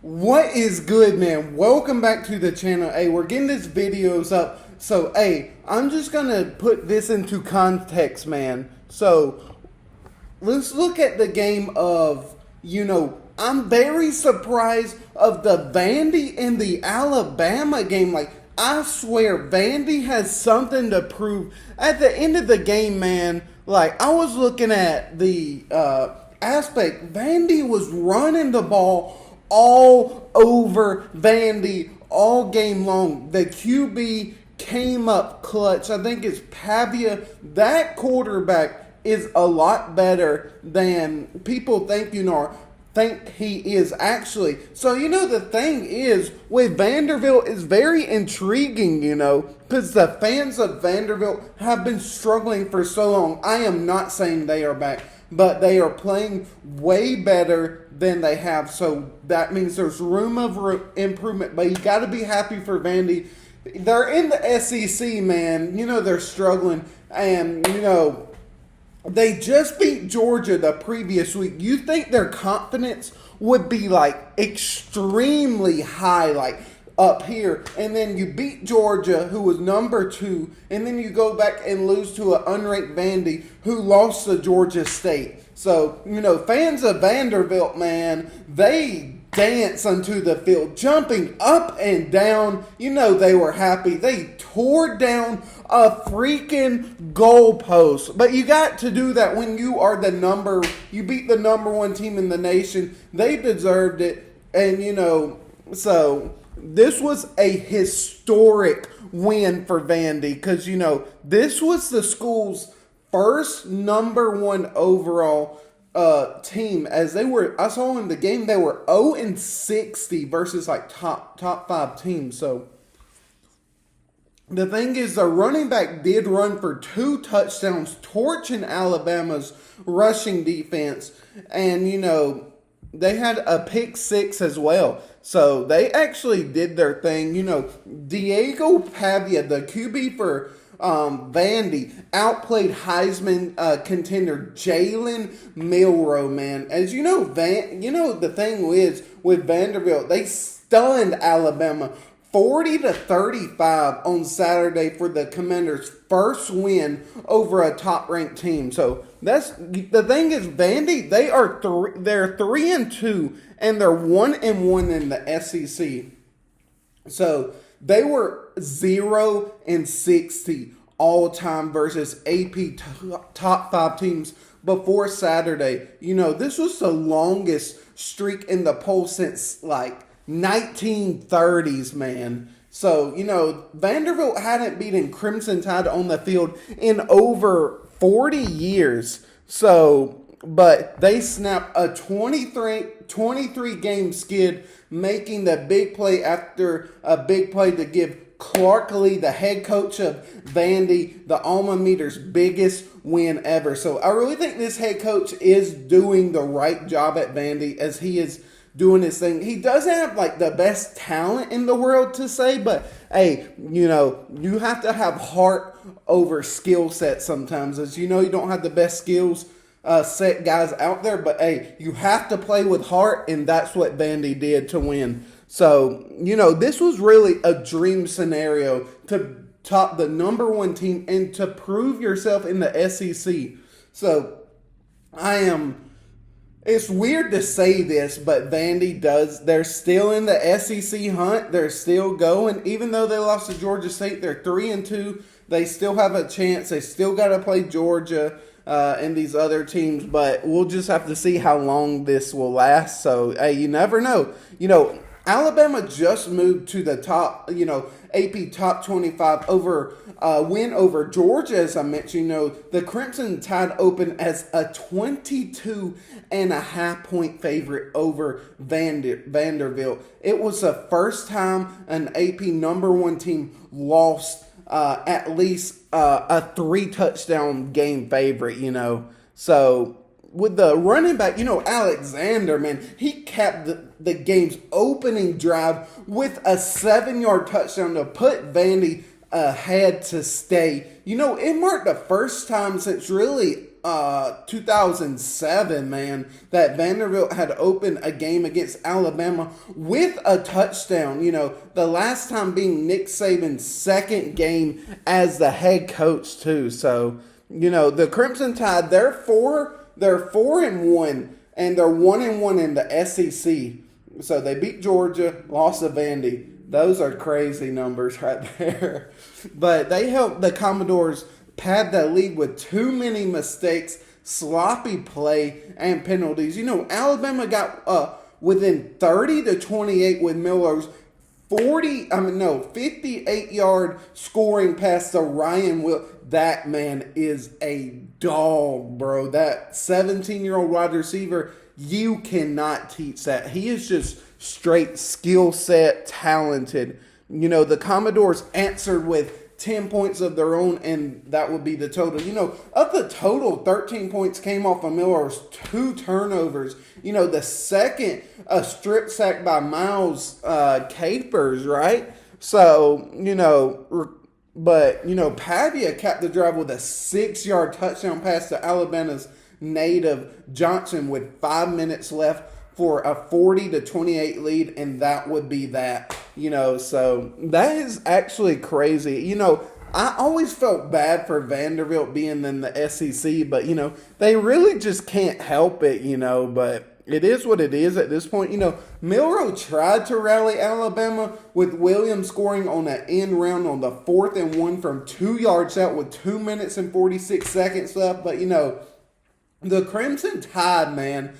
What is good, man? Welcome back to the channel. Hey, we're getting these videos up. So, hey, I'm just gonna put this into context, man. So, let's look at the game of, I'm very surprised of the Vandy and the Alabama game. Like, I swear, Vandy has something to prove. At the end of the game, man, like, I was looking at the aspect. Vandy was running the ball all over Vandy all game long. The QB came up clutch. I think it's Pavia. That quarterback is a lot better than people think he is actually. So the thing is with Vanderbilt is very intriguing, because the fans of Vanderbilt have been struggling for so long. I am not saying they are back, but they are playing way better than they have. So that means there's room of improvement. But you got to be happy for Vandy. They're in the SEC, man. They're struggling, and they just beat Georgia the previous week. You think their confidence would be like extremely high, like up here, and then you beat Georgia, who was number 2, and then you go back and lose to an unranked Vandy who lost to Georgia State. So, fans of Vanderbilt, man, they dance onto the field, jumping up and down. They were happy. They tore down a freaking goalpost. But you got to do that when you are you beat the number 1 team in the nation. They deserved it. And, so this was a historic win for Vandy because, this was the school's first number 1 overall team. As I saw in the game, they were 0-60 versus like top 5 teams. So the thing is, the running back did run for 2 touchdowns, torching Alabama's rushing defense, and they had a pick 6 as well. So they actually did their thing. Diego Pavia, the QB for Vandy, outplayed Heisman contender Jalen Milroe, man. As the thing is with Vanderbilt, they stunned Alabama 40-35 on Saturday for the Commanders' first win over a top-ranked team. So that's the thing is Vandy. They're 3-2 and they're 1-1 in the SEC. So they were 0-60 all time versus AP top 5 teams before Saturday. This was the longest streak in the poll since like 1930s, man. So, Vanderbilt hadn't beaten Crimson Tide on the field in over 40 years. So, but they snapped a 23 game skid, making the big play after a big play to give Clark Lee, the head coach of Vandy, the alma mater's biggest win ever. So I really think this head coach is doing the right job at Vandy as he is doing his thing. He doesn't have like the best talent in the world to say, but hey, you have to have heart over skill set sometimes. As you don't have the best skills set guys out there, but hey, you have to play with heart, and that's what Vandy did to win. So, this was really a dream scenario to top the number 1 team and to prove yourself in the SEC. So, it's weird to say this, but Vandy they're still in the SEC hunt. They're still going. Even though they lost to Georgia State, they're 3-2. They still have a chance. They still got to play Georgia and these other teams, but we'll just have to see how long this will last. So, hey, you never know. Alabama just moved to the top, AP top 25 win over Georgia, as I mentioned. The Crimson Tide opened as a 22.5 point favorite over Vanderbilt. It was the first time an AP number 1 team lost at least a 3 touchdown game favorite, So with the running back, Alexander, man, he capped the game's opening drive with a 7-yard touchdown to put Vandy ahead to stay. It marked the first time since really 2007, man, that Vanderbilt had opened a game against Alabama with a touchdown. You know, the last time being Nick Saban's second game as the head coach too. So, you know, the Crimson Tide, they're 4-1, and they're 1-1 in the SEC. So they beat Georgia, lost to Vandy. Those are crazy numbers right there. But they helped the Commodores pad the lead with too many mistakes, sloppy play, and penalties. You know, Alabama got within 30-28 with Miller's 58-yard scoring pass to Ryan Will. That man is a dog, bro. That 17-year-old wide receiver, you cannot teach that. He is just straight skill set, talented. You know, the Commodores answered with 10 points of their own, and that would be the total. You know, of the total, 13 points came off of Miller's 2 turnovers. You know, the second, a strip sack by Miles Capers, right? So, you know, but, you know, Pavia capped the drive with a 6-yard touchdown pass to Alabama's native Johnson with 5 minutes left for a 40-28 lead, and that would be that. You know, so that is actually crazy. You know, I always felt bad for Vanderbilt being in the SEC, but, you know, they really just can't help it, you know, but it is what it is at this point. You know, Milroe tried to rally Alabama with Williams scoring on an end round on the 4th and 1 from 2 yards out with 2 minutes and 46 seconds left, but, you know, the Crimson Tide, man,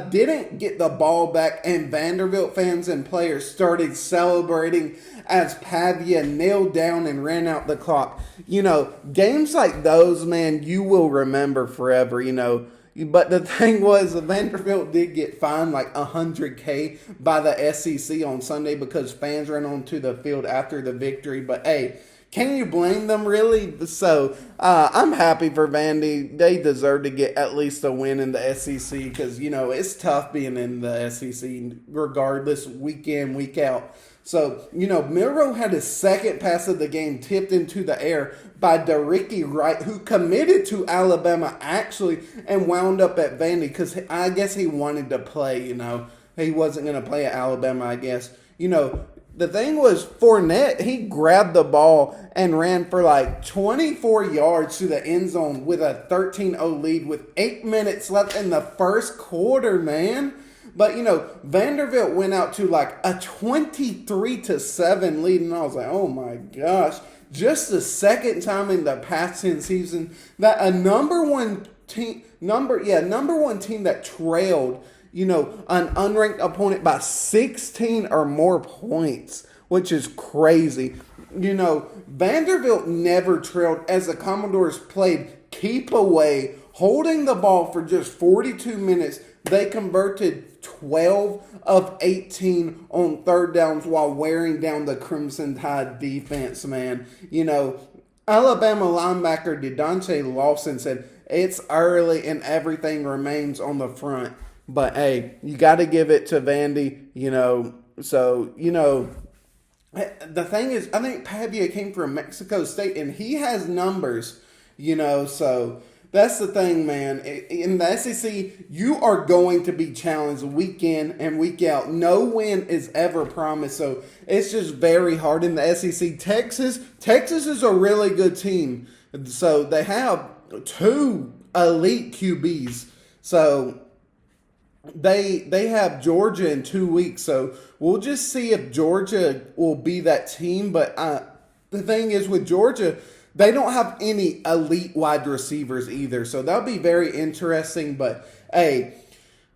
didn't get the ball back, and Vanderbilt fans and players started celebrating as Pavia nailed down and ran out the clock. You know, games like those, man, you will remember forever, you know. But the thing was, Vanderbilt did get fined like $100K by the SEC on Sunday because fans ran onto the field after the victory. But, hey, can you blame them, really? So, I'm happy for Vandy. They deserve to get at least a win in the SEC because, you know, it's tough being in the SEC regardless, week in, week out. So, you know, Milroe had his second pass of the game tipped into the air by Dericky Wright, who committed to Alabama, actually, and wound up at Vandy because I guess he wanted to play, you know. He wasn't going to play at Alabama, I guess. You know, the thing was, Fournette, he grabbed the ball and ran for like 24 yards to the end zone with a 13-0 lead with 8 minutes left in the first quarter, man. But, you know, Vanderbilt went out to like a 23-7 lead, and I was like, oh my gosh. Just the second time in the past 10 seasons that a number one team that trailed, you know, an unranked opponent by 16 or more points, which is crazy. You know, Vanderbilt never trailed as the Commodores played keep away, holding the ball for just 42 minutes. They converted 12 of 18 on third downs while wearing down the Crimson Tide defense, man. You know, Alabama linebacker DeDonte Lawson said, it's early and everything remains on the front. But, hey, you got to give it to Vandy, you know. So, you know, the thing is, I think Pavia came from Mexico State, and he has numbers, you know. So, that's the thing, man. In the SEC, you are going to be challenged week in and week out. No win is ever promised, so it's just very hard in the SEC. Texas is a really good team. So, they have 2 elite QBs. So, They have Georgia in 2 weeks, so we'll just see if Georgia will be that team. But the thing is with Georgia, they don't have any elite wide receivers either, so that'll be very interesting. But, hey,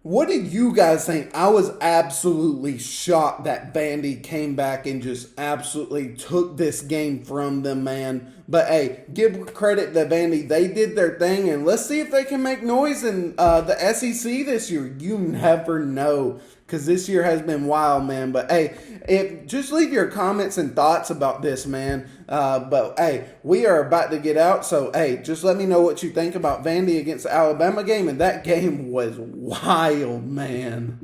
what did you guys think? I was absolutely shocked that Vandy came back and just absolutely took this game from them, man. But, hey, give credit to Vandy. They did their thing, and let's see if they can make noise in the SEC this year. You never know, because this year has been wild, man. But, hey, just leave your comments and thoughts about this, man. But, hey, we are about to get out, so, hey, just let me know what you think about Vandy against the Alabama game, and that game was wild, man.